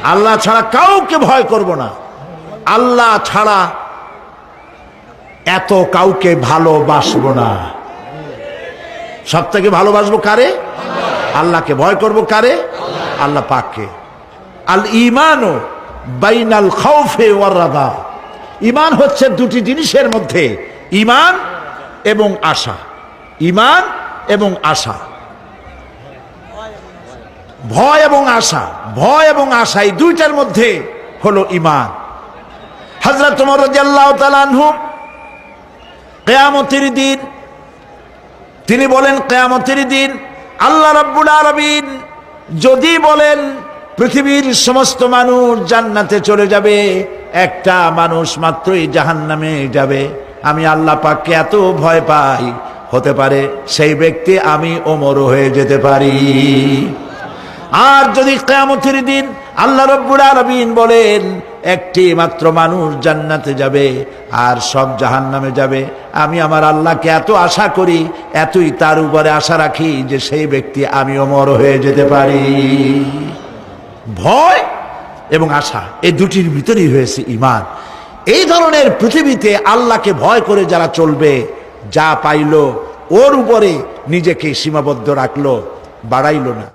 আল্লাহ ছাড়া কাউকে ভয় করব না, আল্লাহ ছাড়া এত কাউকে ভালোবাসবো না। সব থেকে ভালোবাসবো কারে? আল্লাহকে। ভয় করব কারে? আল্লাহ পাককে। আল ঈমানু বাইনাল খাউফি ওয়ার রাজা। ঈমান হচ্ছে দুটি জিনিসের মধ্যে, ঈমান এবং আশা। ঈমান এবং আশা, ভয় এবং আশা। ভয় এবং আশা এই দুইটার মধ্যে হলো ঈমান। হযরত ওমর রাদিয়াল্লাহু তাআলা আনহু কিয়ামতের দিন তিনি বলেন, কিয়ামতের দিন আল্লাহ রাব্বুল আলামিন যদি বলেন পৃথিবীর সমস্ত মানুষ জান্নাতে চলে যাবে, একটা মানুষ মাত্রই জাহান্নামে যাবে, আমি আল্লাহ পাককে এত ভয় পাই, হতে পারে সেই ব্যক্তি আমি ওমর হয়ে যেতে পারি। আর যদি কিয়ামতের দিন আল্লাহ রাব্বুল আলামিন বলেন একটি মাত্র মানুষ জান্নাতে যাবে আর সব জাহান্নামে যাবে, আমি আমার আল্লাহকে এত আশা করি, এতই তার উপরে আশা রাখি যে সেই ব্যক্তি আমি ওমর হয়ে যেতে পারি। ভয় এবং আশা এই দুটির ভিতরেই হয়েছে ঈমান। এই ধরনের পৃথিবীতে আল্লাহকে ভয় করে যারা চলবে, যা পাইল ওর উপরে নিজেকে সীমাবদ্ধ রাখলো, বাড়াইল না।